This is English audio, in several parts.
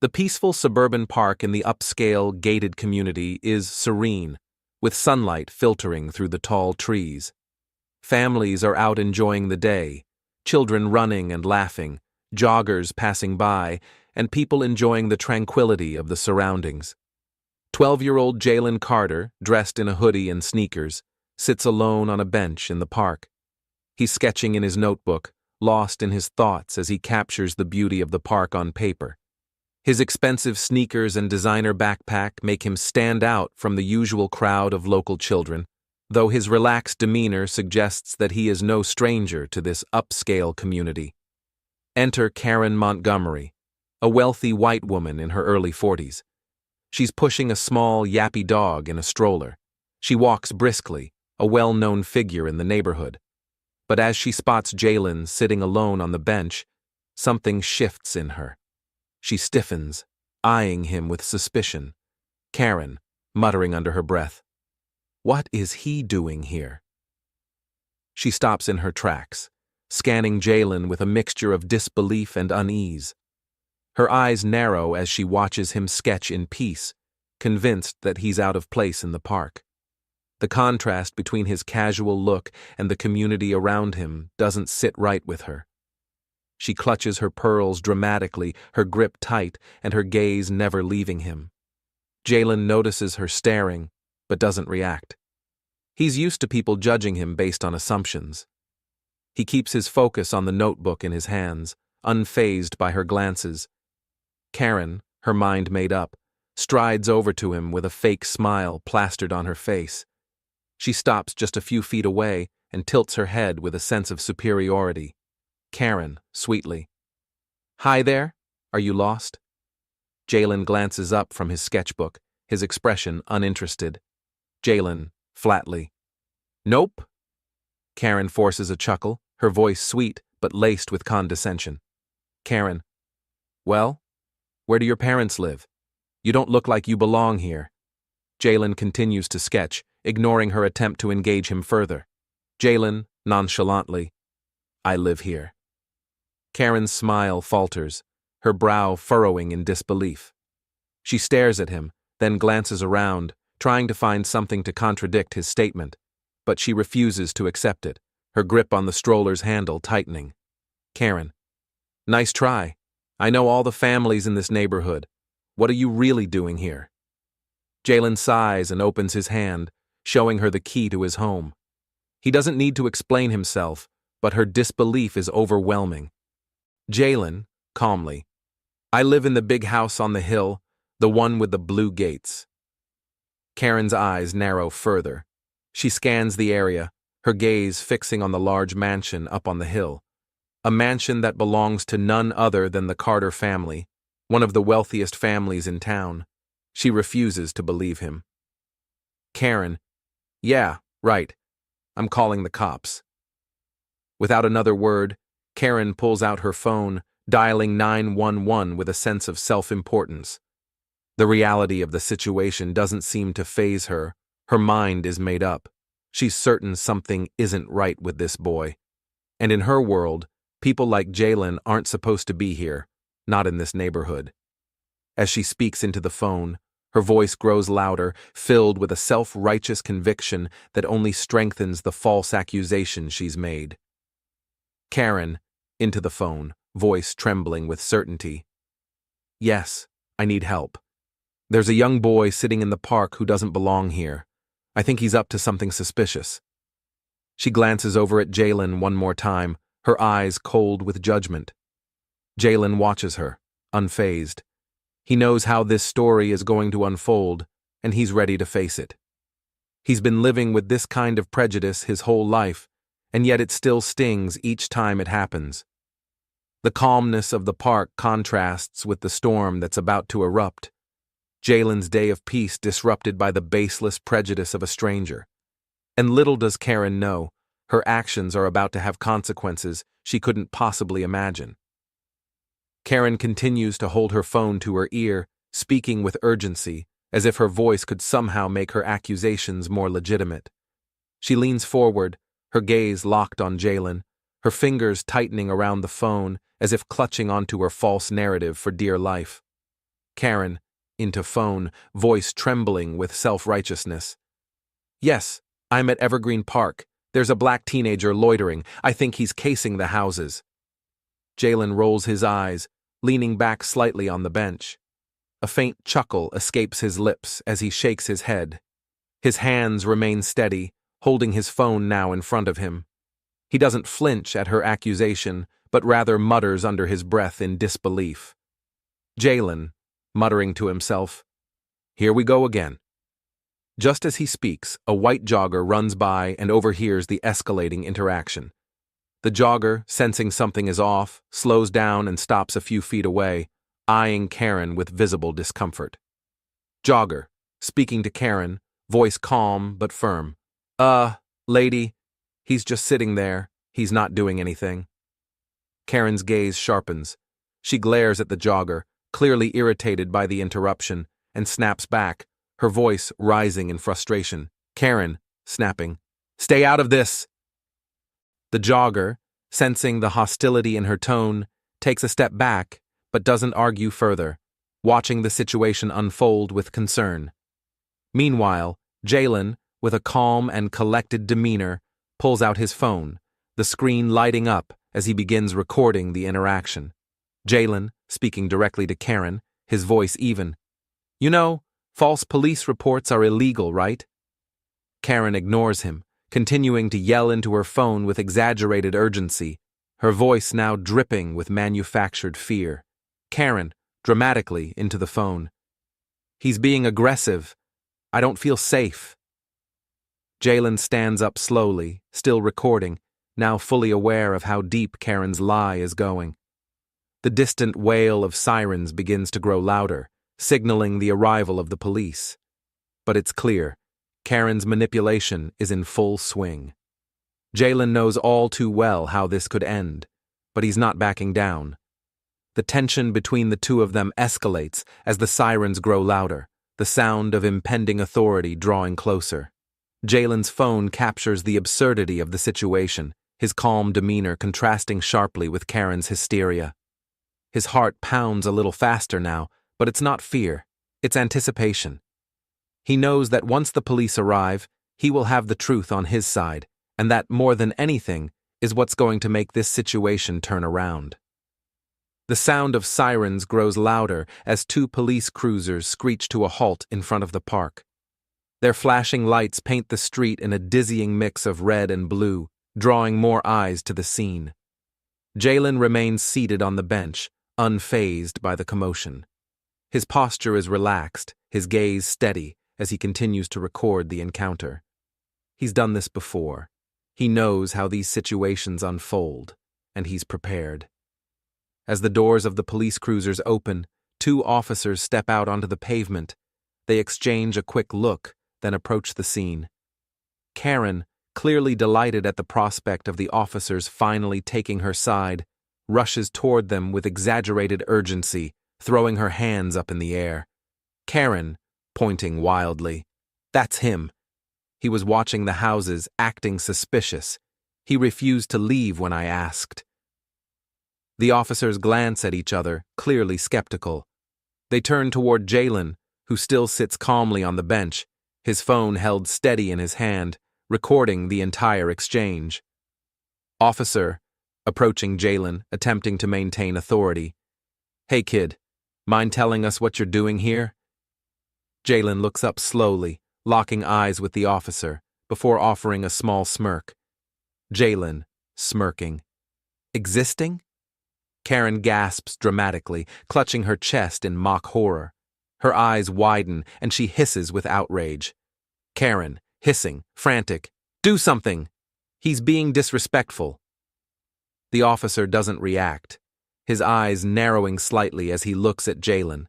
The peaceful suburban park in the upscale, gated community is serene, with sunlight filtering through the tall trees. Families are out enjoying the day, children running and laughing, joggers passing by, and people enjoying the tranquility of the surroundings. 12-year-old Jalen Carter, dressed in a hoodie and sneakers, sits alone on a bench in the park. He's sketching in his notebook, lost in his thoughts as he captures the beauty of the park on paper. His expensive sneakers and designer backpack make him stand out from the usual crowd of local children, though his relaxed demeanor suggests that he is no stranger to this upscale community. Enter Karen Montgomery, a wealthy white woman in her early 40s. She's pushing a small, yappy dog in a stroller. She walks briskly, a well-known figure in the neighborhood. But as she spots Jalen sitting alone on the bench, something shifts in her. She stiffens, eyeing him with suspicion. Karen, muttering under her breath, "What is he doing here?" She stops in her tracks, scanning Jalen with a mixture of disbelief and unease. Her eyes narrow as she watches him sketch in peace, convinced that he's out of place in the park. The contrast between his casual look and the community around him doesn't sit right with her. She clutches her pearls dramatically, her grip tight, and her gaze never leaving him. Jalen notices her staring, but doesn't react. He's used to people judging him based on assumptions. He keeps his focus on the notebook in his hands, unfazed by her glances. Karen, her mind made up, strides over to him with a fake smile plastered on her face. She stops just a few feet away and tilts her head with a sense of superiority. Karen, sweetly, "Hi there, are you lost?" Jalen glances up from his sketchbook, his expression uninterested. Jalen, flatly, "Nope." Karen forces a chuckle, her voice sweet but laced with condescension. Karen, "Well, where do your parents live? You don't look like you belong here." Jalen continues to sketch, ignoring her attempt to engage him further. Jalen, nonchalantly, "I live here." Karen's smile falters, her brow furrowing in disbelief. She stares at him, then glances around, trying to find something to contradict his statement, but she refuses to accept it, her grip on the stroller's handle tightening. Karen, "Nice try. I know all the families in this neighborhood. What are you really doing here?" Jalen sighs and opens his hand, showing her the key to his home. He doesn't need to explain himself, but her disbelief is overwhelming. Jalen, calmly, "I live in the big house on the hill, the one with the blue gates." Karen's eyes narrow further. She scans the area, her gaze fixing on the large mansion up on the hill. A mansion that belongs to none other than the Carter family, one of the wealthiest families in town. She refuses to believe him. Karen, "Yeah, right. I'm calling the cops." Without another word, Karen pulls out her phone, dialing 911 with a sense of self-importance. The reality of the situation doesn't seem to faze her. Her mind is made up. She's certain something isn't right with this boy. And in her world, people like Jalen aren't supposed to be here, not in this neighborhood. As she speaks into the phone, her voice grows louder, filled with a self-righteous conviction that only strengthens the false accusation she's made. Karen, into the phone, voice trembling with certainty. "Yes, I need help. There's a young boy sitting in the park who doesn't belong here. I think he's up to something suspicious." She glances over at Jalen one more time, her eyes cold with judgment. Jalen watches her, unfazed. He knows how this story is going to unfold, and he's ready to face it. He's been living with this kind of prejudice his whole life, and yet it still stings each time it happens. The calmness of the park contrasts with the storm that's about to erupt. Jalen's day of peace disrupted by the baseless prejudice of a stranger. And little does Karen know, her actions are about to have consequences she couldn't possibly imagine. Karen continues to hold her phone to her ear, speaking with urgency, as if her voice could somehow make her accusations more legitimate. She leans forward, her gaze locked on Jalen, her fingers tightening around the phone as if clutching onto her false narrative for dear life. Karen, into phone, voice trembling with self-righteousness. Yes, I'm at Evergreen Park. There's a black teenager loitering. I think he's casing the houses. Jalen rolls his eyes, leaning back slightly on the bench. A faint chuckle escapes his lips as he shakes his head. His hands remain steady, holding his phone now in front of him. He doesn't flinch at her accusation, but rather mutters under his breath in disbelief. Jalen, muttering to himself, "Here we go again." Just as he speaks, a white jogger runs by and overhears the escalating interaction. The jogger, sensing something is off, slows down and stops a few feet away, eyeing Karen with visible discomfort. Jogger, speaking to Karen, voice calm but firm. Lady, he's just sitting there. He's not doing anything." Karen's gaze sharpens. She glares at the jogger, clearly irritated by the interruption, and snaps back, her voice rising in frustration. Karen, snapping, "Stay out of this!" The jogger, sensing the hostility in her tone, takes a step back, but doesn't argue further, watching the situation unfold with concern. Meanwhile, Jalen, with a calm and collected demeanor, pulls out his phone, the screen lighting up as he begins recording the interaction. Jalen, speaking directly to Karen, his voice even. "You know, false police reports are illegal, right?" Karen ignores him, continuing to yell into her phone with exaggerated urgency, her voice now dripping with manufactured fear. Karen, dramatically, into the phone. "He's being aggressive. I don't feel safe." Jalen stands up slowly, still recording, now fully aware of how deep Karen's lie is going. The distant wail of sirens begins to grow louder, signaling the arrival of the police. But it's clear, Karen's manipulation is in full swing. Jalen knows all too well how this could end, but he's not backing down. The tension between the two of them escalates as the sirens grow louder, the sound of impending authority drawing closer. Jalen's phone captures the absurdity of the situation, his calm demeanor contrasting sharply with Karen's hysteria. His heart pounds a little faster now, but it's not fear, it's anticipation. He knows that once the police arrive, he will have the truth on his side, and that, more than anything, is what's going to make this situation turn around. The sound of sirens grows louder as two police cruisers screech to a halt in front of the park. Their flashing lights paint the street in a dizzying mix of red and blue, drawing more eyes to the scene. Jalen remains seated on the bench, unfazed by the commotion. His posture is relaxed, his gaze steady, as he continues to record the encounter. He's done this before. He knows how these situations unfold, and he's prepared. As the doors of the police cruisers open, two officers step out onto the pavement. They exchange a quick look, then approach the scene. Karen, clearly delighted at the prospect of the officers finally taking her side, rushes toward them with exaggerated urgency, throwing her hands up in the air. Karen, pointing wildly. "That's him. He was watching the houses, acting suspicious. He refused to leave when I asked." The officers glance at each other, clearly skeptical. They turn toward Jalen, who still sits calmly on the bench, his phone held steady in his hand, recording the entire exchange. "Officer," approaching Jalen, attempting to maintain authority. "Hey kid, mind telling us what you're doing here?" Jalen looks up slowly, locking eyes with the officer, before offering a small smirk. Jalen, smirking. "Existing?" Karen gasps dramatically, clutching her chest in mock horror. Her eyes widen, and she hisses with outrage. Karen, hissing, frantic, "Do something! He's being disrespectful." The officer doesn't react, his eyes narrowing slightly as he looks at Jalen.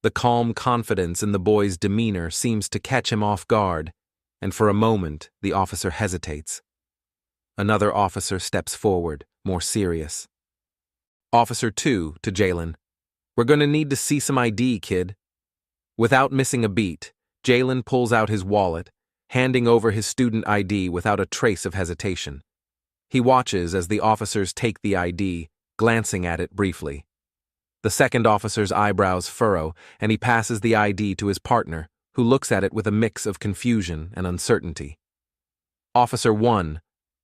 The calm confidence in the boy's demeanor seems to catch him off guard, and for a moment the officer hesitates. Another officer steps forward, more serious. Officer 2 to Jalen, "We're going to need to see some ID, kid." Without missing a beat, Jalen pulls out his wallet, handing over his student ID without a trace of hesitation. He watches as the officers take the ID, glancing at it briefly. The second officer's eyebrows furrow, and he passes the ID to his partner, who looks at it with a mix of confusion and uncertainty. Officer 1,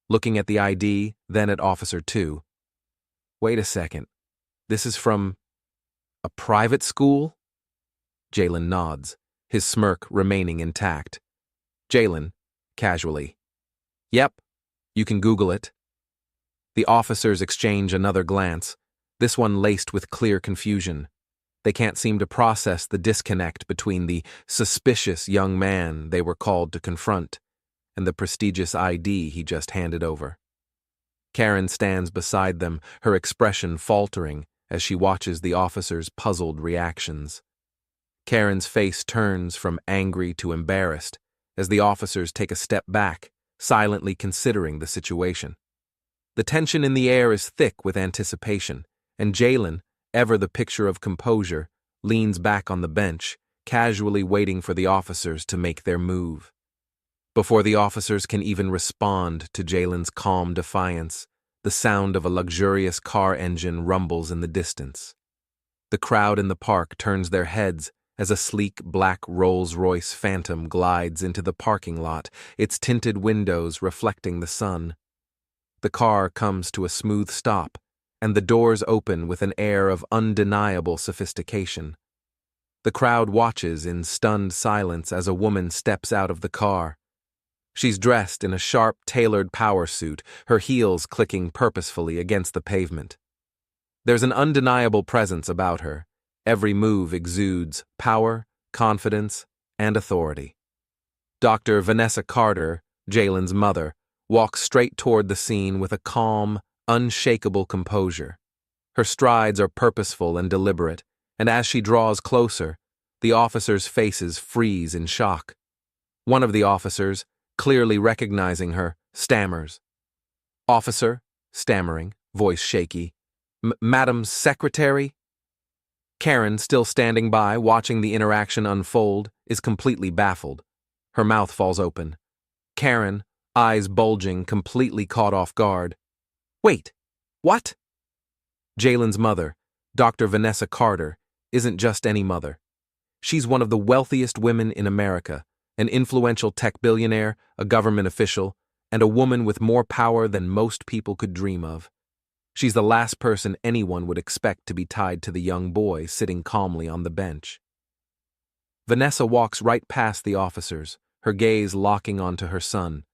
looking at the ID, then at Officer 2. Wait a second. This is from a private school? Jalen nods, his smirk remaining intact. Jalen, casually. Yep, you can Google it. The officers exchange another glance, this one laced with clear confusion. They can't seem to process the disconnect between the suspicious young man they were called to confront and the prestigious ID he just handed over. Karen stands beside them, her expression faltering as she watches the officers' puzzled reactions. Karen's face turns from angry to embarrassed as the officers take a step back, silently considering the situation. The tension in the air is thick with anticipation, and Jalen, ever the picture of composure, leans back on the bench, casually waiting for the officers to make their move. Before the officers can even respond to Jalen's calm defiance, the sound of a luxurious car engine rumbles in the distance. The crowd in the park turns their heads as a sleek black Rolls-Royce Phantom glides into the parking lot, its tinted windows reflecting the sun. The car comes to a smooth stop, and the doors open with an air of undeniable sophistication. The crowd watches in stunned silence as a woman steps out of the car. She's dressed in a sharp, tailored power suit, her heels clicking purposefully against the pavement. There's an undeniable presence about her. Every move exudes power, confidence, and authority. Dr. Vanessa Carter, Jalen's mother, walks straight toward the scene with a calm, unshakable composure. Her strides are purposeful and deliberate, and as she draws closer, the officers' faces freeze in shock. One of the officers, clearly recognizing her, stammers. "Officer," stammering, voice shaky. "Madam's secretary?" Karen, still standing by, watching the interaction unfold, is completely baffled. Her mouth falls open. Karen, eyes bulging, completely caught off guard. "Wait, what?" Jalen's mother, Dr. Vanessa Carter, isn't just any mother. She's one of the wealthiest women in America, an influential tech billionaire, a government official, and a woman with more power than most people could dream of. She's the last person anyone would expect to be tied to the young boy sitting calmly on the bench. Vanessa walks right past the officers, her gaze locking onto her son.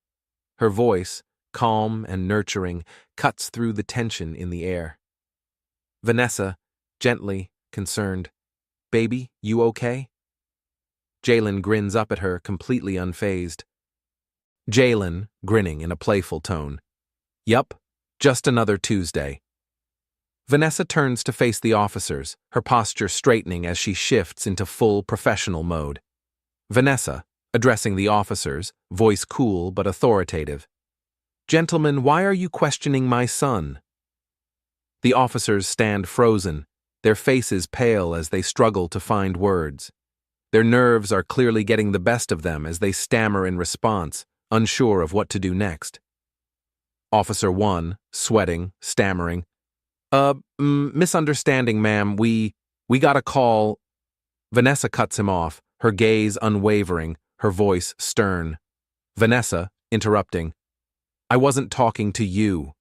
Her voice, calm and nurturing, cuts through the tension in the air. Vanessa, gently, concerned, "Baby, you okay?" Jalen grins up at her, completely unfazed. Jalen, grinning in a playful tone. "Yup, just another Tuesday." Vanessa turns to face the officers, her posture straightening as she shifts into full professional mode. Vanessa, addressing the officers, voice cool but authoritative. "Gentlemen, why are you questioning my son?" The officers stand frozen, their faces pale as they struggle to find words. Their nerves are clearly getting the best of them as they stammer in response, unsure of what to do next. Officer 1, sweating, stammering. Misunderstanding, ma'am, we got a call." Vanessa cuts him off, her gaze unwavering, her voice stern. Vanessa, interrupting. "I wasn't talking to you."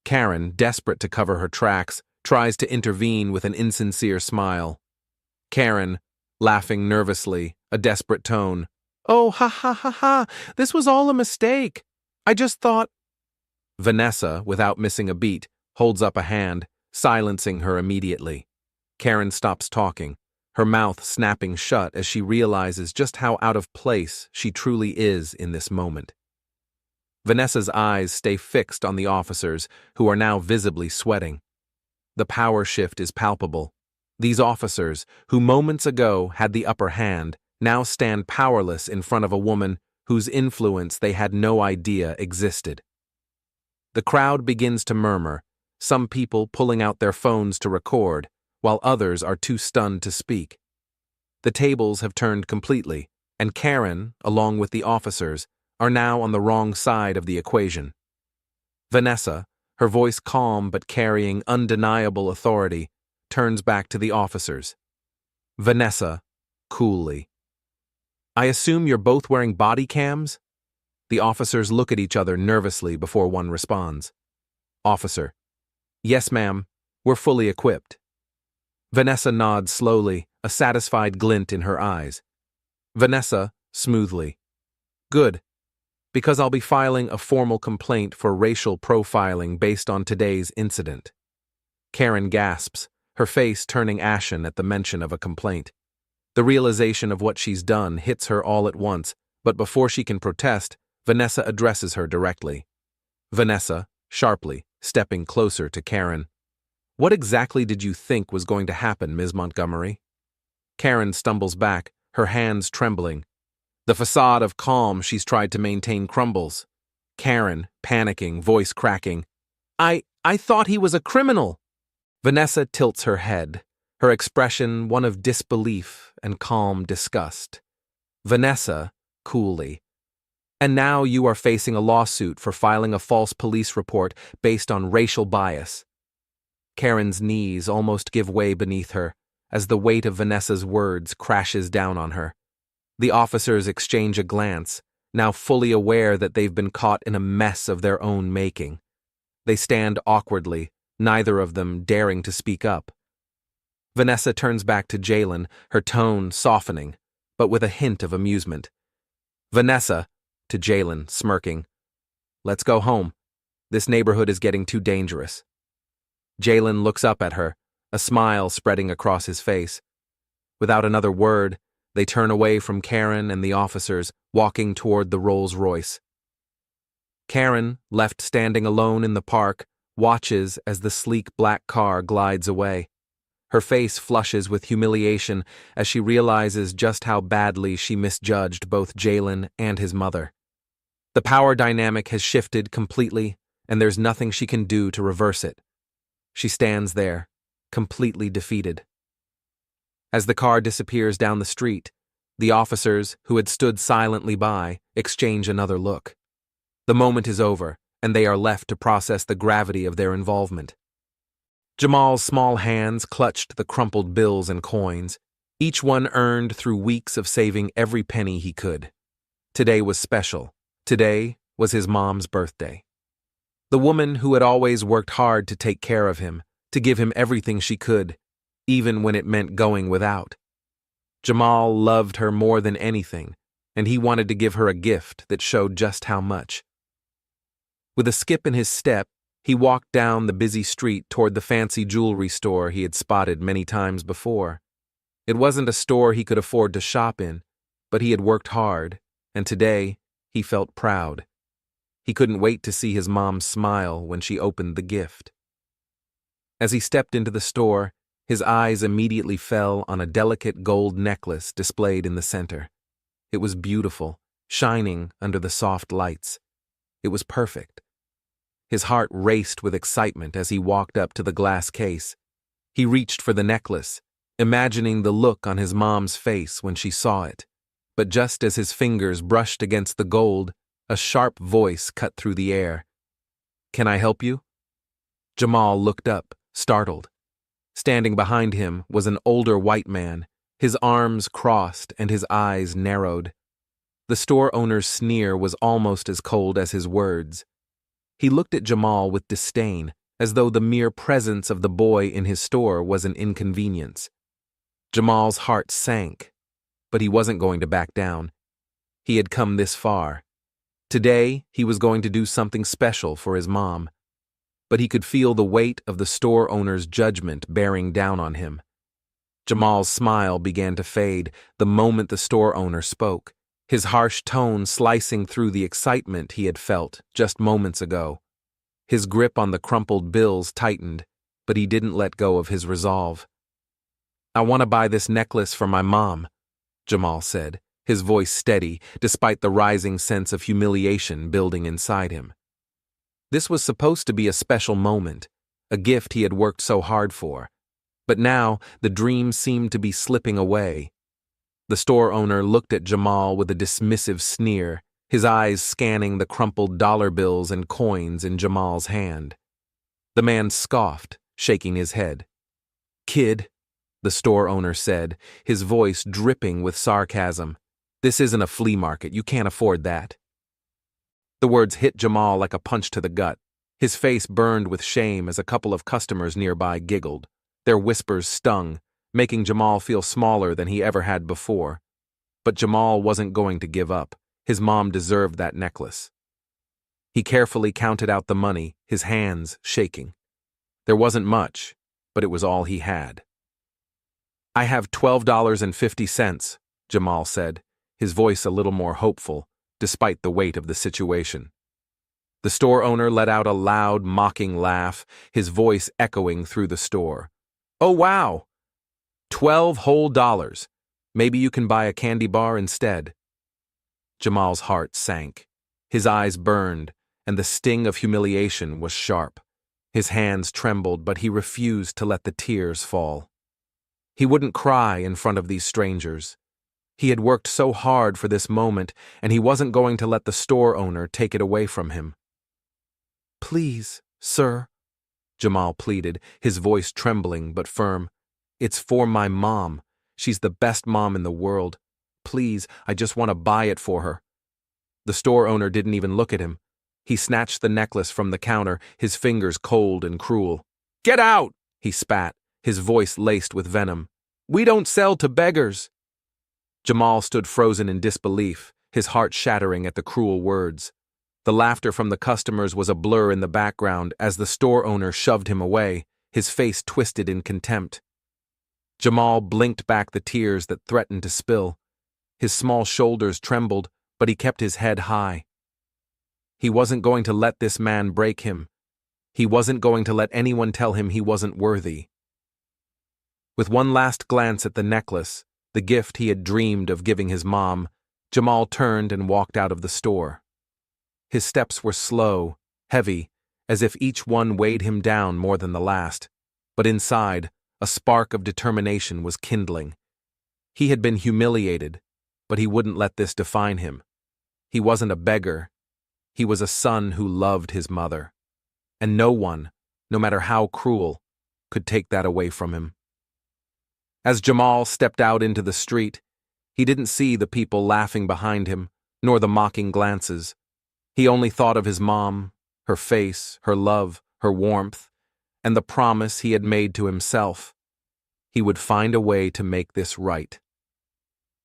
Karen, desperate to cover her tracks, tries to intervene with an insincere smile. Karen, laughing nervously, a desperate tone. "Oh, ha ha ha ha, this was all a mistake. I just thought—" Vanessa, without missing a beat, holds up a hand, silencing her immediately. Karen stops talking, her mouth snapping shut as she realizes just how out of place she truly is in this moment. Vanessa's eyes stay fixed on the officers, who are now visibly sweating. The power shift is palpable. These officers, who moments ago had the upper hand, now stand powerless in front of a woman whose influence they had no idea existed. The crowd begins to murmur, some people pulling out their phones to record, while others are too stunned to speak. The tables have turned completely, and Karen, along with the officers, are now on the wrong side of the equation. Vanessa, her voice calm but carrying undeniable authority, turns back to the officers. Vanessa, coolly. I assume you're both wearing body cams? The officers look at each other nervously before one responds. Officer. Yes, ma'am. We're fully equipped. Vanessa nods slowly, a satisfied glint in her eyes. Vanessa, smoothly. Good. Because I'll be filing a formal complaint for racial profiling based on today's incident. Karen gasps, her face turning ashen at the mention of a complaint. The realization of what she's done hits her all at once, but before she can protest, Vanessa addresses her directly. Vanessa, sharply, stepping closer to Karen. What exactly did you think was going to happen, Ms. Montgomery? Karen stumbles back, her hands trembling. The facade of calm she's tried to maintain crumbles. Karen, panicking, voice cracking. I thought he was a criminal. Vanessa tilts her head, her expression one of disbelief and calm disgust. Vanessa, coolly. And now you are facing a lawsuit for filing a false police report based on racial bias. Karen's knees almost give way beneath her as the weight of Vanessa's words crashes down on her. The officers exchange a glance, now fully aware that they've been caught in a mess of their own making. They stand awkwardly, neither of them daring to speak up. Vanessa turns back to Jalen, her tone softening, but with a hint of amusement. Vanessa, to Jalen, smirking. Let's go home. This neighborhood is getting too dangerous. Jalen looks up at her, a smile spreading across his face. Without another word, they turn away from Karen and the officers, walking toward the Rolls-Royce. Karen, left standing alone in the park, watches as the sleek black car glides away. Her face flushes with humiliation as she realizes just how badly she misjudged both Jalen and his mother. The power dynamic has shifted completely, and there's nothing she can do to reverse it. She stands there, completely defeated. As the car disappears down the street, the officers, who had stood silently by, exchange another look. The moment is over, and they are left to process the gravity of their involvement. Jamal's small hands clutched the crumpled bills and coins, each one earned through weeks of saving every penny he could. Today was special. Today was his mom's birthday. The woman who had always worked hard to take care of him, to give him everything she could, even when it meant going without. Jamal loved her more than anything, and he wanted to give her a gift that showed just how much. With a skip in his step, he walked down the busy street toward the fancy jewelry store he had spotted many times before. It wasn't a store he could afford to shop in, but he had worked hard, and today he felt proud. He couldn't wait to see his mom smile when she opened the gift. As he stepped into the store, his eyes immediately fell on a delicate gold necklace displayed in the center. It was beautiful, shining under the soft lights. It was perfect. His heart raced with excitement as he walked up to the glass case. He reached for the necklace, imagining the look on his mom's face when she saw it. But just as his fingers brushed against the gold, a sharp voice cut through the air. "Can I help you?" Jamal looked up, startled. Standing behind him was an older white man, his arms crossed and his eyes narrowed. The store owner's sneer was almost as cold as his words. He looked at Jamal with disdain, as though the mere presence of the boy in his store was an inconvenience. Jamal's heart sank, but he wasn't going to back down. He had come this far. Today, he was going to do something special for his mom. But he could feel the weight of the store owner's judgment bearing down on him. Jamal's smile began to fade the moment the store owner spoke, his harsh tone slicing through the excitement he had felt just moments ago. His grip on the crumpled bills tightened, but he didn't let go of his resolve. "I want to buy this necklace for my mom," Jamal said, his voice steady despite the rising sense of humiliation building inside him. This was supposed to be a special moment, a gift he had worked so hard for. But now the dream seemed to be slipping away. The store owner looked at Jamal with a dismissive sneer, his eyes scanning the crumpled dollar bills and coins in Jamal's hand. The man scoffed, shaking his head. Kid, the store owner said, his voice dripping with sarcasm. This isn't a flea market, you can't afford that. The words hit Jamal like a punch to the gut. His face burned with shame as a couple of customers nearby giggled. Their whispers stung, making Jamal feel smaller than he ever had before. But Jamal wasn't going to give up. His mom deserved that necklace. He carefully counted out the money, his hands shaking. There wasn't much, but it was all he had. I have $12.50, Jamal said, his voice a little more hopeful, despite the weight of the situation. The store owner let out a loud, mocking laugh, his voice echoing through the store. Oh, wow! 12 whole dollars. Maybe you can buy a candy bar instead. Jamal's heart sank. His eyes burned, and the sting of humiliation was sharp. His hands trembled, but he refused to let the tears fall. He wouldn't cry in front of these strangers. He had worked so hard for this moment, and he wasn't going to let the store owner take it away from him. Please, sir, Jamal pleaded, his voice trembling but firm. It's for my mom. She's the best mom in the world. Please, I just want to buy it for her. The store owner didn't even look at him. He snatched the necklace from the counter, his fingers cold and cruel. Get out! He spat, his voice laced with venom. We don't sell to beggars. Jamal stood frozen in disbelief, his heart shattering at the cruel words. The laughter from the customers was a blur in the background as the store owner shoved him away, his face twisted in contempt. Jamal blinked back the tears that threatened to spill. His small shoulders trembled, but he kept his head high. He wasn't going to let this man break him. He wasn't going to let anyone tell him he wasn't worthy. With one last glance at the necklace, the gift he had dreamed of giving his mom, Jamal turned and walked out of the store. His steps were slow, heavy, as if each one weighed him down more than the last, but inside, a spark of determination was kindling. He had been humiliated, but he wouldn't let this define him. He wasn't a beggar. He was a son who loved his mother. And no one, no matter how cruel, could take that away from him. As Jamal stepped out into the street, he didn't see the people laughing behind him, nor the mocking glances. He only thought of his mom, her face, her love, her warmth, and the promise he had made to himself. He would find a way to make this right.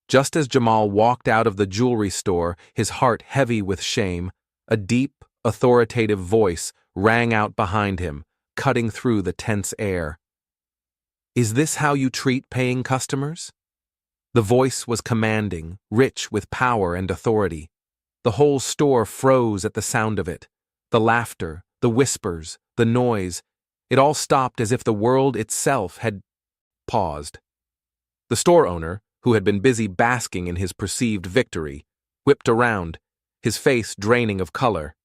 Just as Jamal walked out of the jewelry store, his heart heavy with shame, a deep, authoritative voice rang out behind him, cutting through the tense air. Is this how you treat paying customers? The voice was commanding, rich with power and authority. The whole store froze at the sound of it. The laughter, the whispers, the noise, it all stopped as if the world itself had paused. The store owner, who had been busy basking in his perceived victory, whipped around, his face draining of color.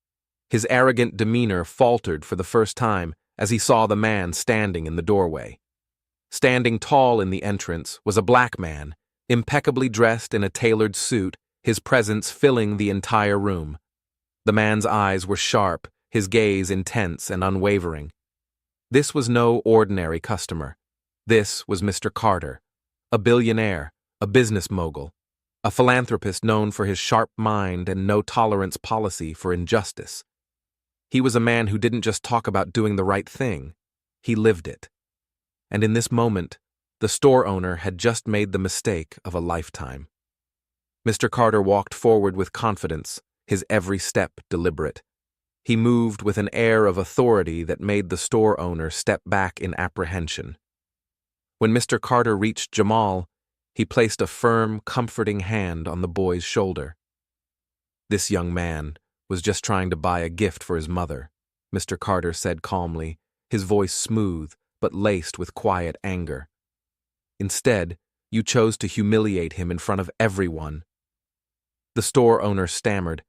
His arrogant demeanor faltered for the first time as he saw the man standing in the doorway. Standing tall in the entrance was a black man, impeccably dressed in a tailored suit, his presence filling the entire room. The man's eyes were sharp, his gaze intense and unwavering. This was no ordinary customer. This was Mr. Carter, a billionaire, a business mogul, a philanthropist known for his sharp mind and no-tolerance policy for injustice. He was a man who didn't just talk about doing the right thing, he lived it. And in this moment, the store owner had just made the mistake of a lifetime. Mr. Carter walked forward with confidence, his every step deliberate. He moved with an air of authority that made the store owner step back in apprehension. When Mr. Carter reached Jamal, he placed a firm, comforting hand on the boy's shoulder. This young man was just trying to buy a gift for his mother, Mr. Carter said calmly, his voice smooth but laced with quiet anger. Instead, you chose to humiliate him in front of everyone. The store owner stammered,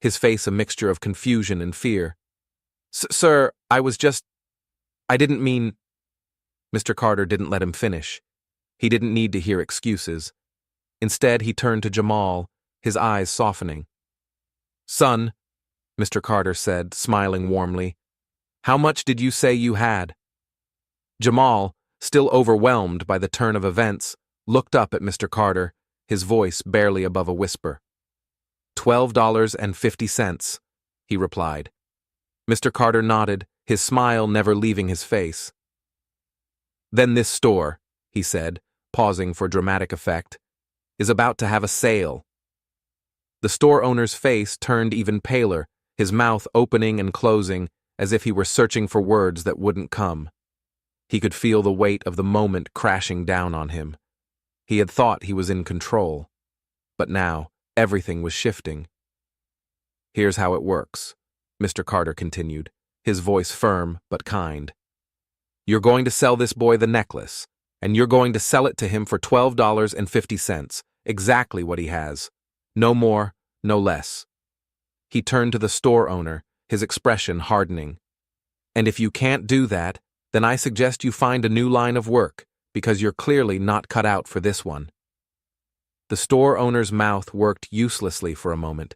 his face a mixture of confusion and fear. Sir, I didn't mean... Mr. Carter didn't let him finish. He didn't need to hear excuses. Instead, he turned to Jamal, his eyes softening. Son, Mr. Carter said, smiling warmly, how much did you say you had? Jamal, still overwhelmed by the turn of events, looked up at Mr. Carter, his voice barely above a whisper. $12.50, he replied. Mr. Carter nodded, his smile never leaving his face. Then this store, he said, pausing for dramatic effect, is about to have a sale. The store owner's face turned even paler, his mouth opening and closing as if he were searching for words that wouldn't come. He could feel the weight of the moment crashing down on him. He had thought he was in control, but now everything was shifting. Here's how it works, Mr. Carter continued, his voice firm but kind. You're going to sell this boy the necklace, and you're going to sell it to him for $12.50, exactly what he has. No more, no less. He turned to the store owner, his expression hardening. And if you can't do that, then I suggest you find a new line of work, because you're clearly not cut out for this one. The store owner's mouth worked uselessly for a moment.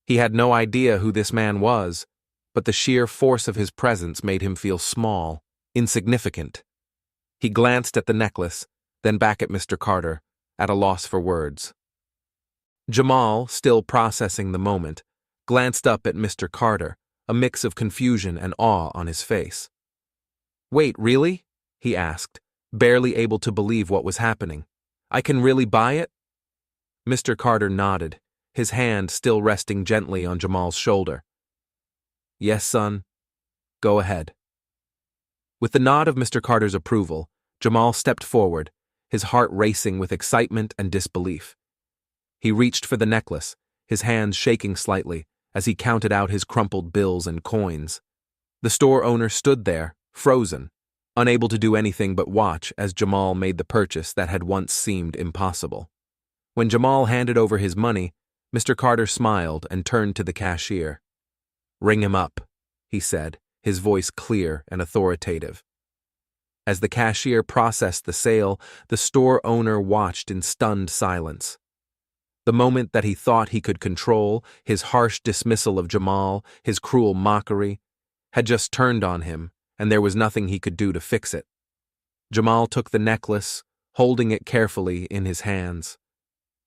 He had no idea who this man was, but the sheer force of his presence made him feel small, insignificant. He glanced at the necklace, then back at Mr. Carter, at a loss for words. Jamal, still processing the moment, glanced up at Mr. Carter, a mix of confusion and awe on his face. Wait, really? He asked, barely able to believe what was happening. I can really buy it? Mr. Carter nodded, his hand still resting gently on Jamal's shoulder. Yes, son. Go ahead. With the nod of Mr. Carter's approval, Jamal stepped forward, his heart racing with excitement and disbelief. He reached for the necklace, his hands shaking slightly as he counted out his crumpled bills and coins. The store owner stood there, frozen, unable to do anything but watch as Jamal made the purchase that had once seemed impossible. When Jamal handed over his money, Mr. Carter smiled and turned to the cashier. Ring him up, he said, his voice clear and authoritative. As the cashier processed the sale, the store owner watched in stunned silence. The moment that he thought he could control, his harsh dismissal of Jamal, his cruel mockery, had just turned on him, and there was nothing he could do to fix it. Jamal took the necklace, holding it carefully in his hands.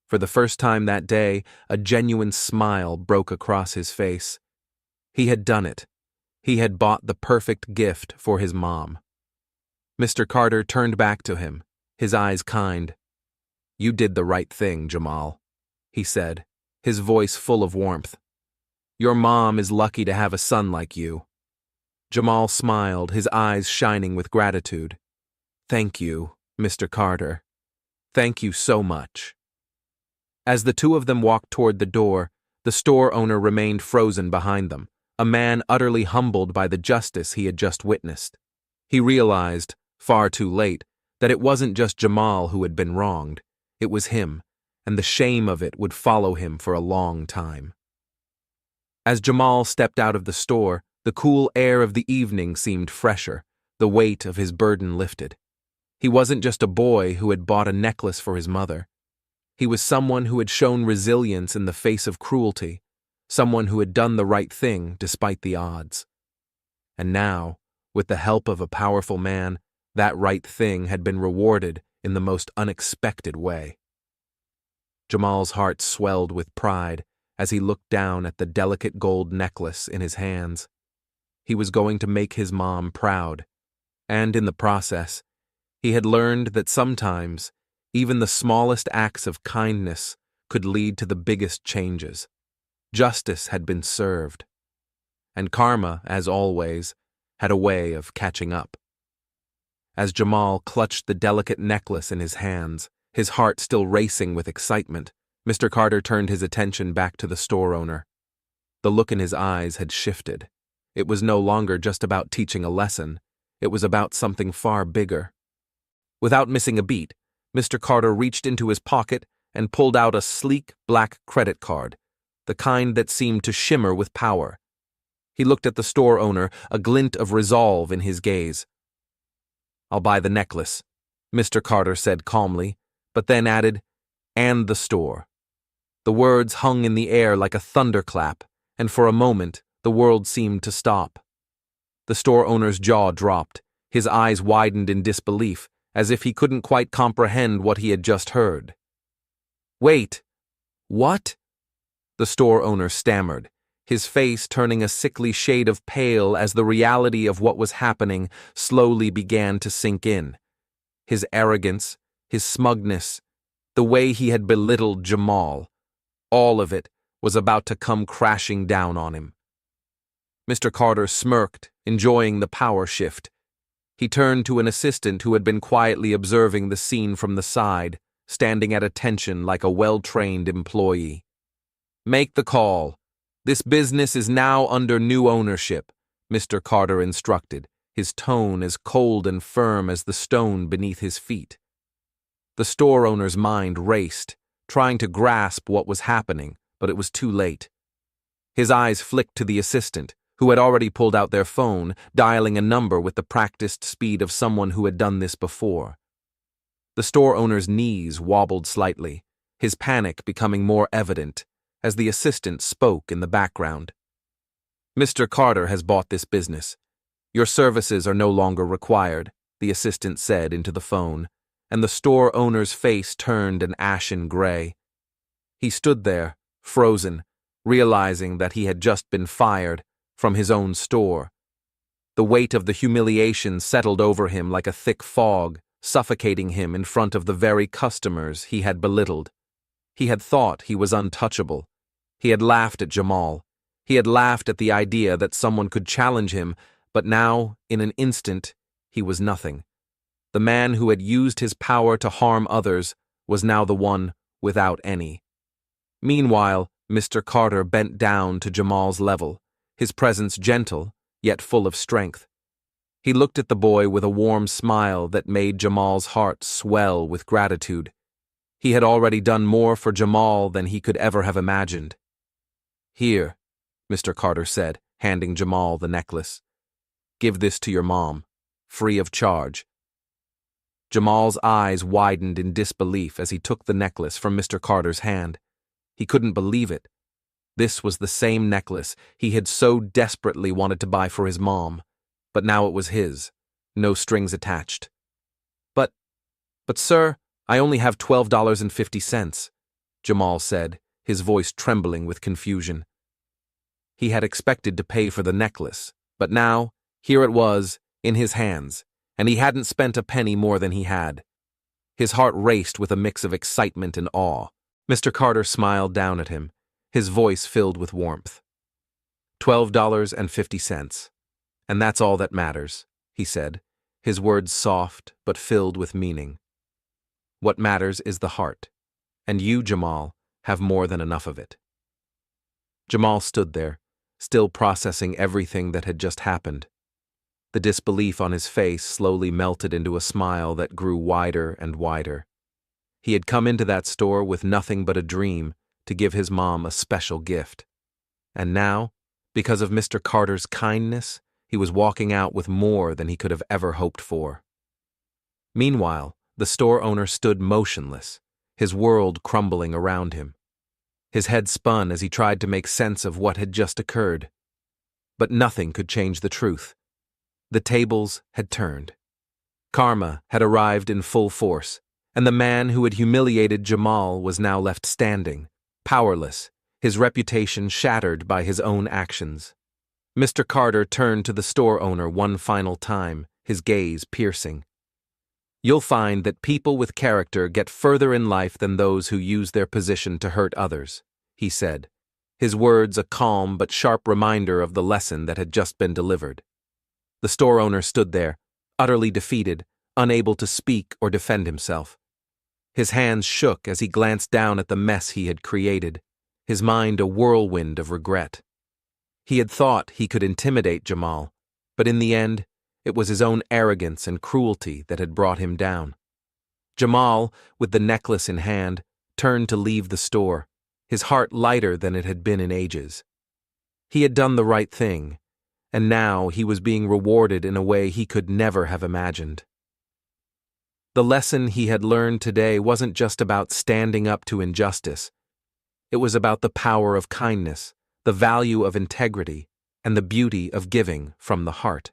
For the first time that day, a genuine smile broke across his face. He had done it. He had bought the perfect gift for his mom. Mr. Carter turned back to him, his eyes kind. You did the right thing, Jamal, he said, his voice full of warmth. Your mom is lucky to have a son like you. Jamal smiled, his eyes shining with gratitude. Thank you, Mr. Carter. Thank you so much. As the two of them walked toward the door, the store owner remained frozen behind them, a man utterly humbled by the justice he had just witnessed. He realized, far too late, that it wasn't just Jamal who had been wronged, it was him, and the shame of it would follow him for a long time. As Jamal stepped out of the store, the cool air of the evening seemed fresher, the weight of his burden lifted. He wasn't just a boy who had bought a necklace for his mother. He was someone who had shown resilience in the face of cruelty, someone who had done the right thing despite the odds. And now, with the help of a powerful man, that right thing had been rewarded in the most unexpected way. Jamal's heart swelled with pride as he looked down at the delicate gold necklace in his hands. He was going to make his mom proud, and in the process, he had learned that sometimes even the smallest acts of kindness could lead to the biggest changes. Justice had been served, and karma, as always, had a way of catching up. As Jamal clutched the delicate necklace in his hands, his heart still racing with excitement, Mr. Carter turned his attention back to the store owner. The look in his eyes had shifted. It was no longer just about teaching a lesson. It was about something far bigger. Without missing a beat, Mr. Carter reached into his pocket and pulled out a sleek black credit card, the kind that seemed to shimmer with power. He looked at the store owner, a glint of resolve in his gaze. I'll buy the necklace, Mr. Carter said calmly, but then added, and the store. The words hung in the air like a thunderclap, and for a moment, the world seemed to stop. The store owner's jaw dropped, His eyes widened in disbelief, as if he couldn't quite comprehend what he had just heard. "Wait, what?" the store owner stammered, his face turning a sickly shade of pale as the reality of what was happening slowly began to sink in. His arrogance, his smugness, the way he had belittled Jamal, all of it was about to come crashing down on him. Mr. Carter smirked, enjoying the power shift. He turned to an assistant who had been quietly observing the scene from the side, standing at attention like a well-trained employee. "Make the call. This business is now under new ownership," Mr. Carter instructed, his tone as cold and firm as the stone beneath his feet. The store owner's mind raced, trying to grasp what was happening, but it was too late. His eyes flicked to the assistant, who had already pulled out their phone, dialing a number with the practiced speed of someone who had done this before. The store owner's knees wobbled slightly, his panic becoming more evident, as the assistant spoke in the background. "Mr. Carter has bought this business. Your services are no longer required," the assistant said into the phone, and the store owner's face turned an ashen gray. He stood there, frozen, realizing that he had just been fired from his own store. The weight of the humiliation settled over him like a thick fog, suffocating him in front of the very customers he had belittled. He had thought he was untouchable. He had laughed at Jamal. He had laughed at the idea that someone could challenge him, but now, in an instant, he was nothing. The man who had used his power to harm others was now the one without any. Meanwhile, Mr. Carter bent down to Jamal's level, his presence gentle, yet full of strength. He looked at the boy with a warm smile that made Jamal's heart swell with gratitude. He had already done more for Jamal than he could ever have imagined. "Here," Mr. Carter said, handing Jamal the necklace. "Give this to your mom, free of charge." Jamal's eyes widened in disbelief as he took the necklace from Mr. Carter's hand. He couldn't believe it. This was the same necklace he had so desperately wanted to buy for his mom, but now it was his, no strings attached. But sir, I only have $12.50, Jamal said, his voice trembling with confusion. He had expected to pay for the necklace, but now, here it was, in his hands, and he hadn't spent a penny more than he had. His heart raced with a mix of excitement and awe. Mr. Carter smiled down at him, his voice filled with warmth. $12.50. And that's all that matters, he said, his words soft but filled with meaning. What matters is the heart, and you, Jamal, have more than enough of it. Jamal stood there, still processing everything that had just happened. The disbelief on his face slowly melted into a smile that grew wider and wider. He had come into that store with nothing but a dream to give his mom a special gift. And now, because of Mr. Carter's kindness, he was walking out with more than he could have ever hoped for. Meanwhile, the store owner stood motionless, his world crumbling around him. His head spun as he tried to make sense of what had just occurred. But nothing could change the truth. The tables had turned. Karma had arrived in full force, and the man who had humiliated Jamal was now left standing, powerless, his reputation shattered by his own actions. Mr. Carter turned to the store owner one final time, his gaze piercing. You'll find that people with character get further in life than those who use their position to hurt others, he said, his words a calm but sharp reminder of the lesson that had just been delivered. The store owner stood there, utterly defeated, unable to speak or defend himself. His hands shook as he glanced down at the mess he had created, his mind a whirlwind of regret. He had thought he could intimidate Jamal, but in the end, it was his own arrogance and cruelty that had brought him down. Jamal, with the necklace in hand, turned to leave the store, his heart lighter than it had been in ages. He had done the right thing, and now he was being rewarded in a way he could never have imagined. The lesson he had learned today wasn't just about standing up to injustice. It was about the power of kindness, the value of integrity, and the beauty of giving from the heart.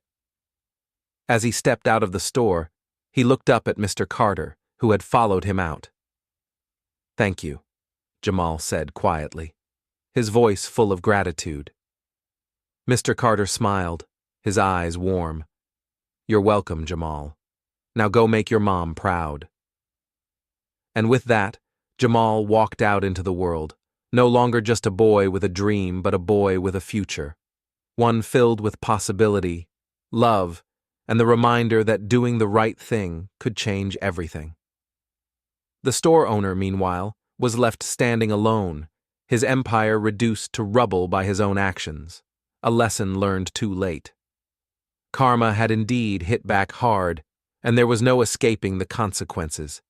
As he stepped out of the store, he looked up at Mr. Carter, who had followed him out. "Thank you," Jamal said quietly, his voice full of gratitude. Mr. Carter smiled, his eyes warm. "You're welcome, Jamal. Now go make your mom proud." And with that, Jamal walked out into the world, no longer just a boy with a dream, but a boy with a future. One filled with possibility, love, and the reminder that doing the right thing could change everything. The store owner, meanwhile, was left standing alone, his empire reduced to rubble by his own actions, a lesson learned too late. Karma had indeed hit back hard, and there was no escaping the consequences.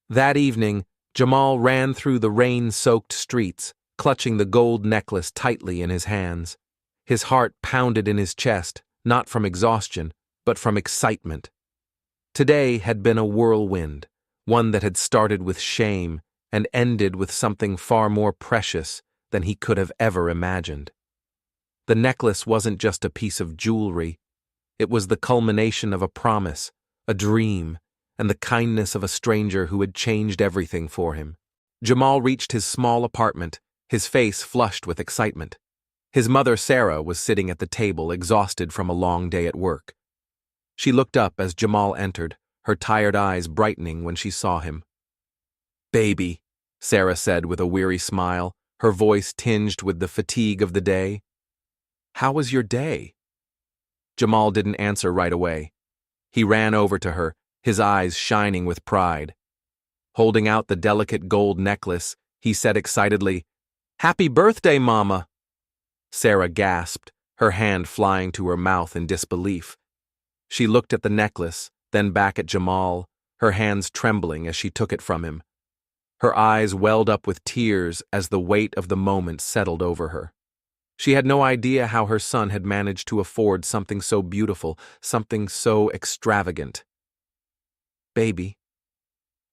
That evening, Jamal ran through the rain-soaked streets, clutching the gold necklace tightly in his hands. His heart pounded in his chest, not from exhaustion, but from excitement. Today had been a whirlwind, one that had started with shame and ended with something far more precious than he could have ever imagined. The necklace wasn't just a piece of jewelry. It was the culmination of a promise, a dream, and the kindness of a stranger who had changed everything for him. Jamal reached his small apartment, his face flushed with excitement. His mother, Sarah, was sitting at the table, exhausted from a long day at work. She looked up as Jamal entered, her tired eyes brightening when she saw him. "Baby," Sarah said with a weary smile, her voice tinged with the fatigue of the day. "How was your day?" Jamal didn't answer right away. He ran over to her, his eyes shining with pride. Holding out the delicate gold necklace, he said excitedly, "Happy birthday, Mama!" Sarah gasped, her hand flying to her mouth in disbelief. She looked at the necklace, then back at Jamal, her hands trembling as she took it from him. Her eyes welled up with tears as the weight of the moment settled over her. She had no idea how her son had managed to afford something so beautiful, something so extravagant. "Baby,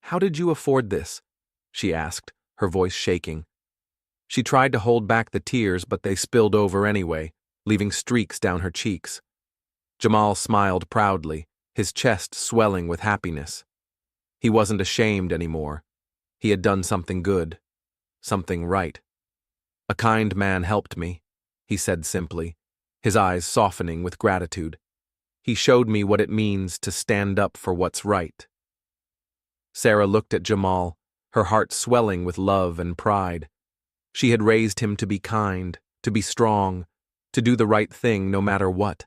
how did you afford this?" she asked, her voice shaking. She tried to hold back the tears, but they spilled over anyway, leaving streaks down her cheeks. Jamal smiled proudly, his chest swelling with happiness. He wasn't ashamed anymore. He had done something good, something right. "A kind man helped me," he said simply, his eyes softening with gratitude. "He showed me what it means to stand up for what's right." Sarah looked at Jamal, her heart swelling with love and pride. She had raised him to be kind, to be strong, to do the right thing no matter what.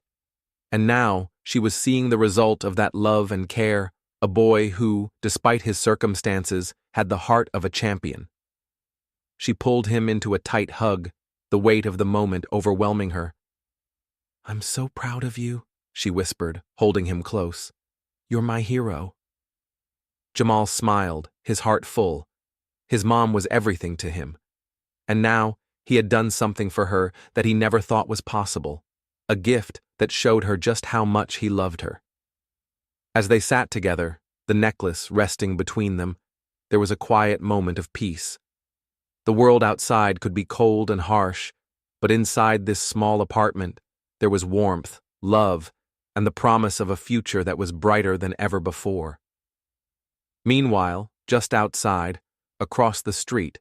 And now she was seeing the result of that love and care, a boy who, despite his circumstances, had the heart of a champion. She pulled him into a tight hug, the weight of the moment overwhelming her. "I'm so proud of you," she whispered, holding him close. "You're my hero." Jamal smiled, his heart full. His mom was everything to him. And now he had done something for her that he never thought was possible, a gift that showed her just how much he loved her. As they sat together, the necklace resting between them, there was a quiet moment of peace. The world outside could be cold and harsh, but inside this small apartment, there was warmth, love, and the promise of a future that was brighter than ever before. Meanwhile, just outside, across the street,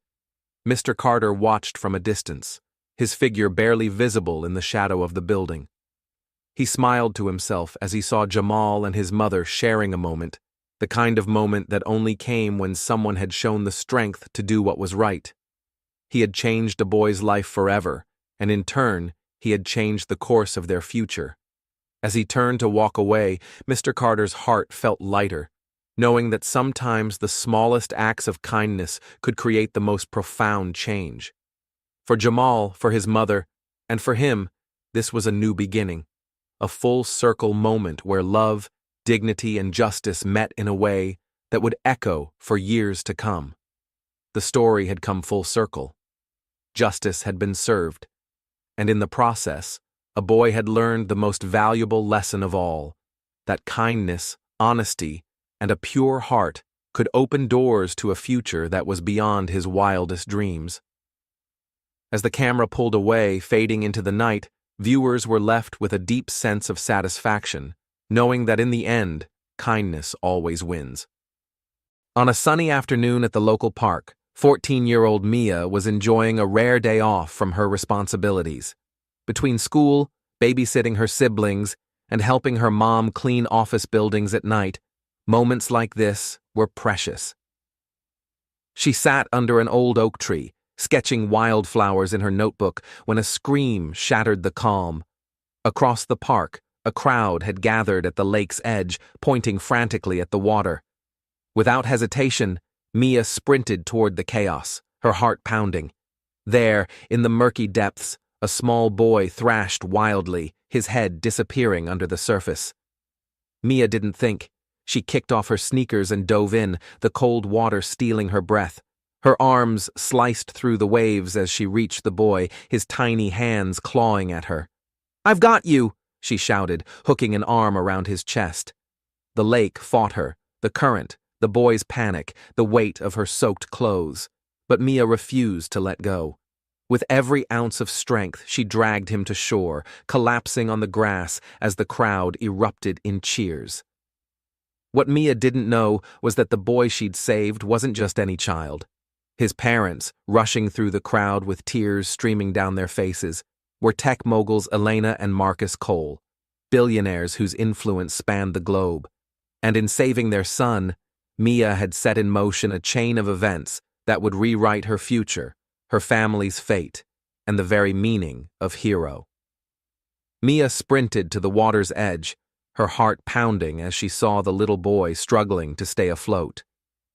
Mr. Carter watched from a distance, his figure barely visible in the shadow of the building. He smiled to himself as he saw Jamal and his mother sharing a moment, the kind of moment that only came when someone had shown the strength to do what was right. He had changed a boy's life forever, and in turn, he had changed the course of their future. As he turned to walk away, Mr. Carter's heart felt lighter, knowing that sometimes the smallest acts of kindness could create the most profound change. For Jamal, for his mother, and for him, this was a new beginning, a full-circle moment where love, dignity, and justice met in a way that would echo for years to come. The story had come full circle. Justice had been served, and in the process, a boy had learned the most valuable lesson of all, that kindness, honesty, and a pure heart could open doors to a future that was beyond his wildest dreams. As the camera pulled away, fading into the night, viewers were left with a deep sense of satisfaction, knowing that in the end, kindness always wins. On a sunny afternoon at the local park, 14-year-old Mia was enjoying a rare day off from her responsibilities. Between school, babysitting her siblings, and helping her mom clean office buildings at night, moments like this were precious. She sat under an old oak tree, sketching wildflowers in her notebook when a scream shattered the calm. Across the park, a crowd had gathered at the lake's edge, pointing frantically at the water. Without hesitation, Mia sprinted toward the chaos, her heart pounding. There, in the murky depths, a small boy thrashed wildly, his head disappearing under the surface. Mia didn't think. She kicked off her sneakers and dove in, the cold water stealing her breath. Her arms sliced through the waves as she reached the boy, his tiny hands clawing at her. "I've got you!" she shouted, hooking an arm around his chest. The lake fought her, the current, the boy's panic, the weight of her soaked clothes. But Mia refused to let go. With every ounce of strength, she dragged him to shore, collapsing on the grass as the crowd erupted in cheers. What Mia didn't know was that the boy she'd saved wasn't just any child. His parents, rushing through the crowd with tears streaming down their faces, were tech moguls Elena and Marcus Cole, billionaires whose influence spanned the globe. And in saving their son, Mia had set in motion a chain of events that would rewrite her future, her family's fate, and the very meaning of hero. Mia sprinted to the water's edge, her heart pounding as she saw the little boy struggling to stay afloat.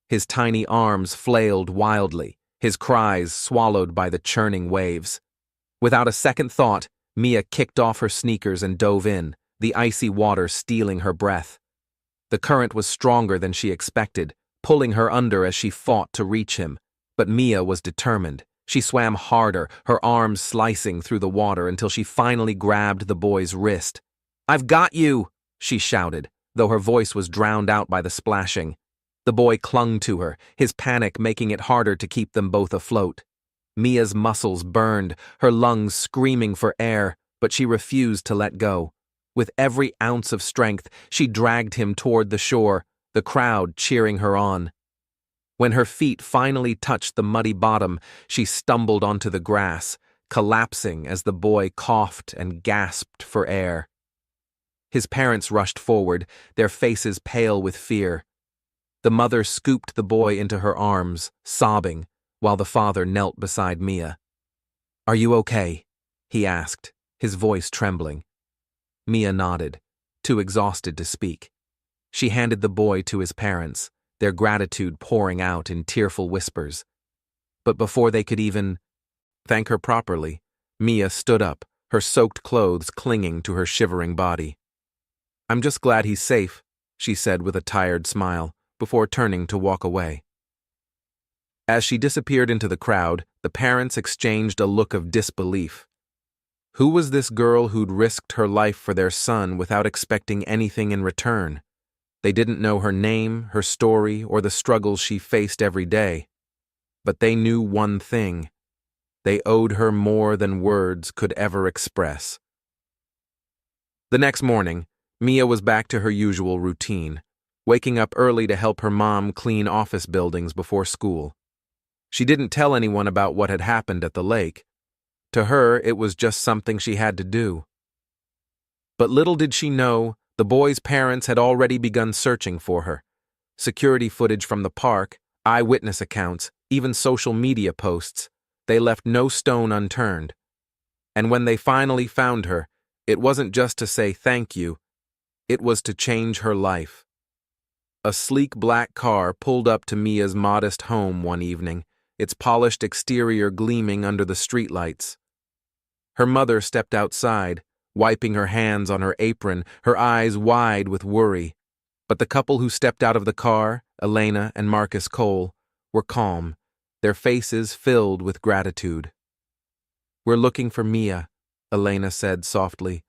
His tiny arms flailed wildly, his cries swallowed by the churning waves. Without a second thought, Mia kicked off her sneakers and dove in, the icy water stealing her breath. The current was stronger than she expected, pulling her under as she fought to reach him. But Mia was determined. She swam harder, her arms slicing through the water until she finally grabbed the boy's wrist. "I've got you!" she shouted, though her voice was drowned out by the splashing. The boy clung to her, his panic making it harder to keep them both afloat. Mia's muscles burned, her lungs screaming for air, but she refused to let go. With every ounce of strength, she dragged him toward the shore, the crowd cheering her on. When her feet finally touched the muddy bottom, she stumbled onto the grass, collapsing as the boy coughed and gasped for air. His parents rushed forward, their faces pale with fear. The mother scooped the boy into her arms, sobbing, while the father knelt beside Mia. "Are you okay?" he asked, his voice trembling. Mia nodded, too exhausted to speak. She handed the boy to his parents, their gratitude pouring out in tearful whispers. But before they could even thank her properly, Mia stood up, her soaked clothes clinging to her shivering body. "I'm just glad he's safe," she said with a tired smile, before turning to walk away. As she disappeared into the crowd, the parents exchanged a look of disbelief. Who was this girl who'd risked her life for their son without expecting anything in return? They didn't know her name, her story, or the struggles she faced every day. But they knew one thing. They owed her more than words could ever express. The next morning, Mia was back to her usual routine, waking up early to help her mom clean office buildings before school. She didn't tell anyone about what had happened at the lake. To her, it was just something she had to do. But little did she know, the boy's parents had already begun searching for her. Security footage from the park, eyewitness accounts, even social media posts, they left no stone unturned. And when they finally found her, it wasn't just to say thank you, it was to change her life. A sleek black car pulled up to Mia's modest home one evening, its polished exterior gleaming under the streetlights. Her mother stepped outside, wiping her hands on her apron, her eyes wide with worry. But the couple who stepped out of the car, Elena and Marcus Cole, were calm, their faces filled with gratitude. "We're looking for Mia," Elena said softly,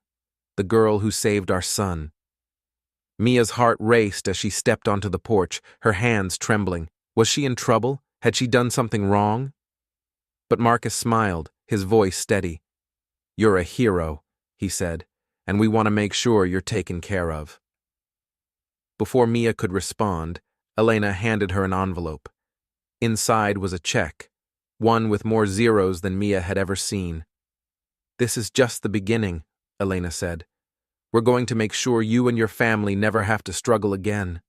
"the girl who saved our son." Mia's heart raced as she stepped onto the porch, her hands trembling. Was she in trouble? Had she done something wrong? But Marcus smiled, his voice steady. "You're a hero," he said, "and we want to make sure you're taken care of." Before Mia could respond, Elena handed her an envelope. Inside was a check, one with more zeros than Mia had ever seen. "This is just the beginning," Elena said. "We're going to make sure you and your family never have to struggle again."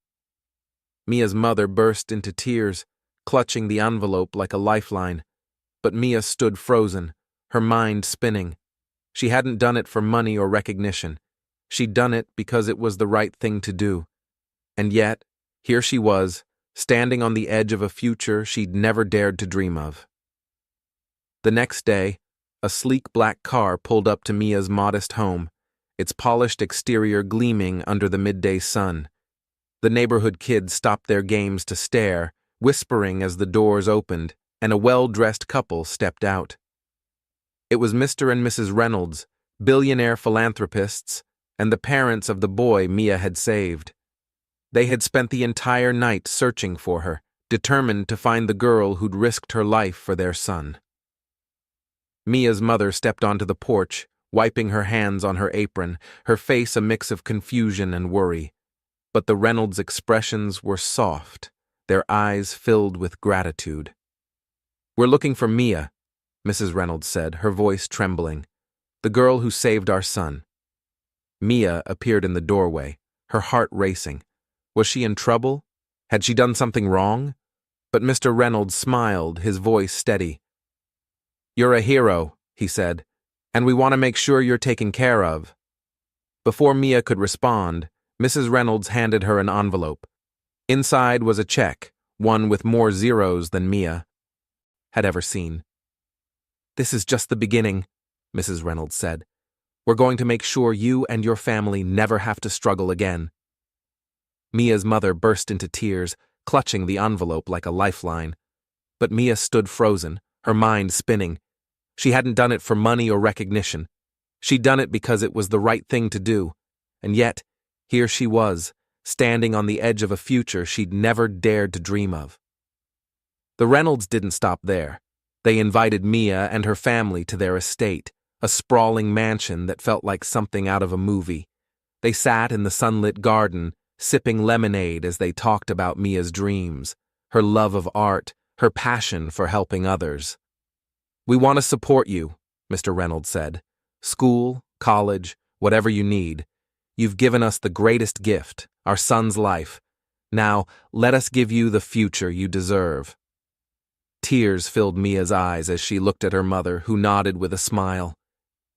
Mia's mother burst into tears, clutching the envelope like a lifeline. But Mia stood frozen, her mind spinning. She hadn't done it for money or recognition. She'd done it because it was the right thing to do. And yet, here she was, standing on the edge of a future she'd never dared to dream of. The next day, a sleek black car pulled up to Mia's modest home, its polished exterior gleaming under the midday sun. The neighborhood kids stopped their games to stare, whispering as the doors opened, and a well-dressed couple stepped out. It was Mr. and Mrs. Reynolds, billionaire philanthropists, and the parents of the boy Mia had saved. They had spent the entire night searching for her, determined to find the girl who'd risked her life for their son. Mia's mother stepped onto the porch, wiping her hands on her apron, her face a mix of confusion and worry. But the Reynolds' expressions were soft, their eyes filled with gratitude. "We're looking for Mia," Mrs. Reynolds said, her voice trembling. "The girl who saved our son." Mia appeared in the doorway, her heart racing. Was she in trouble? Had she done something wrong? But Mr. Reynolds smiled, his voice steady. "You're a hero," he said, "and we want to make sure you're taken care of." Before Mia could respond, Mrs. Reynolds handed her an envelope. Inside was a check, one with more zeros than Mia had ever seen. "This is just the beginning," Mrs. Reynolds said. "We're going to make sure you and your family never have to struggle again." Mia's mother burst into tears, clutching the envelope like a lifeline. But Mia stood frozen, her mind spinning. She hadn't done it for money or recognition. She'd done it because it was the right thing to do. And yet, here she was, standing on the edge of a future she'd never dared to dream of. The Reynolds didn't stop there. They invited Mia and her family to their estate, a sprawling mansion that felt like something out of a movie. They sat in the sunlit garden, sipping lemonade as they talked about Mia's dreams, her love of art, her passion for helping others. "We want to support you," Mr. Reynolds said. "School, college, whatever you need. You've given us the greatest gift, our son's life. Now, let us give you the future you deserve." Tears filled Mia's eyes as she looked at her mother, who nodded with a smile.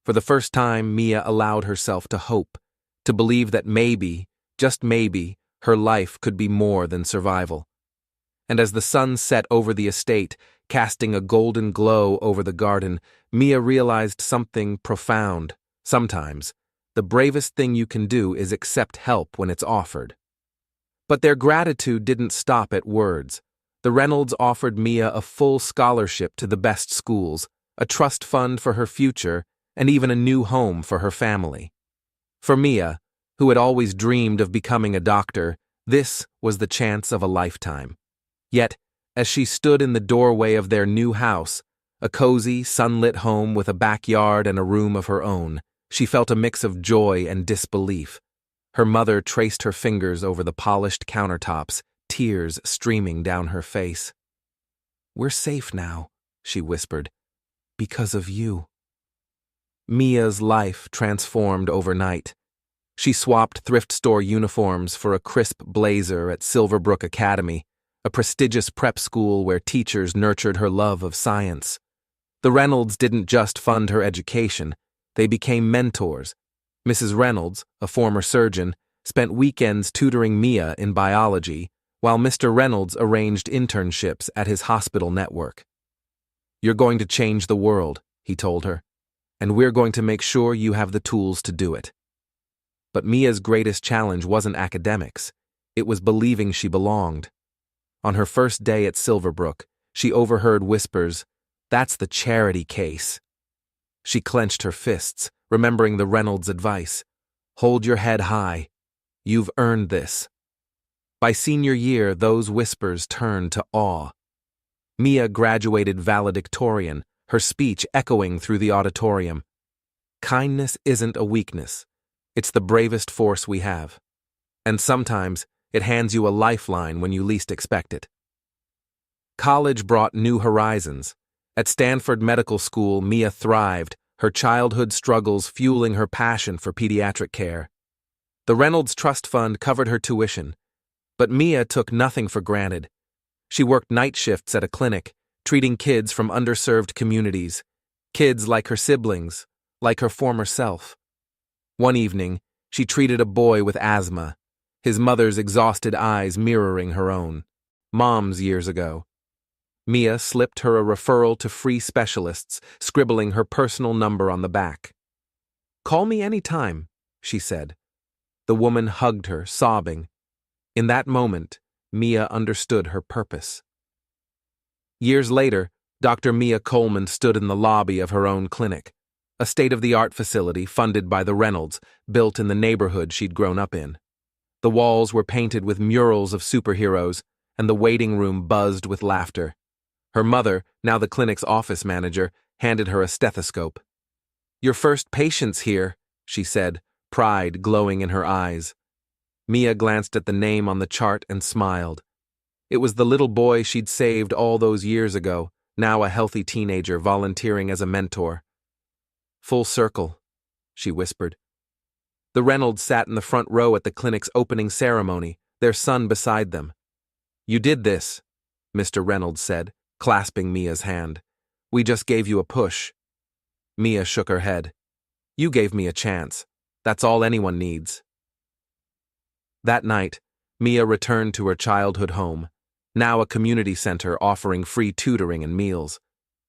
For the first time, Mia allowed herself to hope, to believe that maybe, just maybe, her life could be more than survival. And as the sun set over the estate, casting a golden glow over the garden, Mia realized something profound. Sometimes, the bravest thing you can do is accept help when it's offered. But their gratitude didn't stop at words. The Reynolds offered Mia a full scholarship to the best schools, a trust fund for her future, and even a new home for her family. For Mia, who had always dreamed of becoming a doctor, this was the chance of a lifetime. Yet, as she stood in the doorway of their new house, a cozy, sunlit home with a backyard and a room of her own, she felt a mix of joy and disbelief. Her mother traced her fingers over the polished countertops, tears streaming down her face. "We're safe now," she whispered, "because of you." Mia's life transformed overnight. She swapped thrift store uniforms for a crisp blazer at Silverbrook Academy, a prestigious prep school where teachers nurtured her love of science. The Reynolds didn't just fund her education, they became mentors. Mrs. Reynolds, a former surgeon, spent weekends tutoring Mia in biology, while Mr. Reynolds arranged internships at his hospital network. "You're going to change the world," he told her, "and we're going to make sure you have the tools to do it." But Mia's greatest challenge wasn't academics, it was believing she belonged. On her first day at Silverbrook, she overheard whispers, "That's the charity case." She clenched her fists, remembering the Reynolds' advice. "Hold your head high. You've earned this." By senior year, those whispers turned to awe. Mia graduated valedictorian, her speech echoing through the auditorium. "Kindness isn't a weakness. It's the bravest force we have. And sometimes, It hands you a lifeline when you least expect it. College brought new horizons. At Stanford Medical School, Mia thrived, her childhood struggles fueling her passion for pediatric care. The Reynolds Trust Fund covered her tuition, but Mia took nothing for granted. She worked night shifts at a clinic, treating kids from underserved communities, kids like her siblings, like her former self. One evening, she treated a boy with asthma, his mother's exhausted eyes mirroring her own. Mom's years ago. Mia slipped her a referral to free specialists, scribbling her personal number on the back. "Call me any time," she said. The woman hugged her, sobbing. In that moment, Mia understood her purpose. Years later, Dr. Mia Coleman stood in the lobby of her own clinic, a state-of-the-art facility funded by the Reynolds, built in the neighborhood she'd grown up in. The walls were painted with murals of superheroes, and the waiting room buzzed with laughter. Her mother, now the clinic's office manager, handed her a stethoscope. "Your first patient's here," she said, pride glowing in her eyes. Mia glanced at the name on the chart and smiled. It was the little boy she'd saved all those years ago, now a healthy teenager volunteering as a mentor. "Full circle," she whispered. The Reynolds sat in the front row at the clinic's opening ceremony, their son beside them. "You did this," Mr. Reynolds said, clasping Mia's hand. "We just gave you a push." Mia shook her head. "You gave me a chance. That's all anyone needs." That night, Mia returned to her childhood home, now a community center offering free tutoring and meals.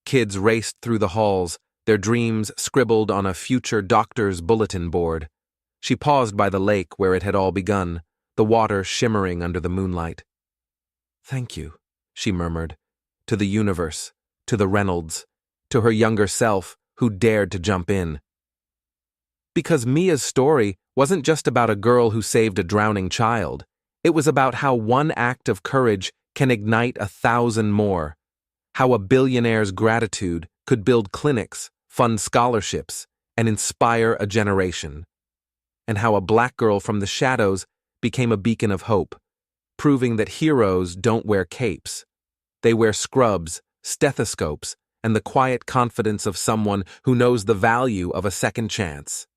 Kids raced through the halls, their dreams scribbled on a future doctor's bulletin board. She paused by the lake where it had all begun, the water shimmering under the moonlight. "Thank you," she murmured, to the universe, to the Reynolds, to her younger self who dared to jump in. Because Mia's story wasn't just about a girl who saved a drowning child. It was about how one act of courage can ignite 1,000 more, how a billionaire's gratitude could build clinics, fund scholarships, and inspire a generation, and how a black girl from the shadows became a beacon of hope, proving that heroes don't wear capes. They wear scrubs, stethoscopes, and the quiet confidence of someone who knows the value of a second chance.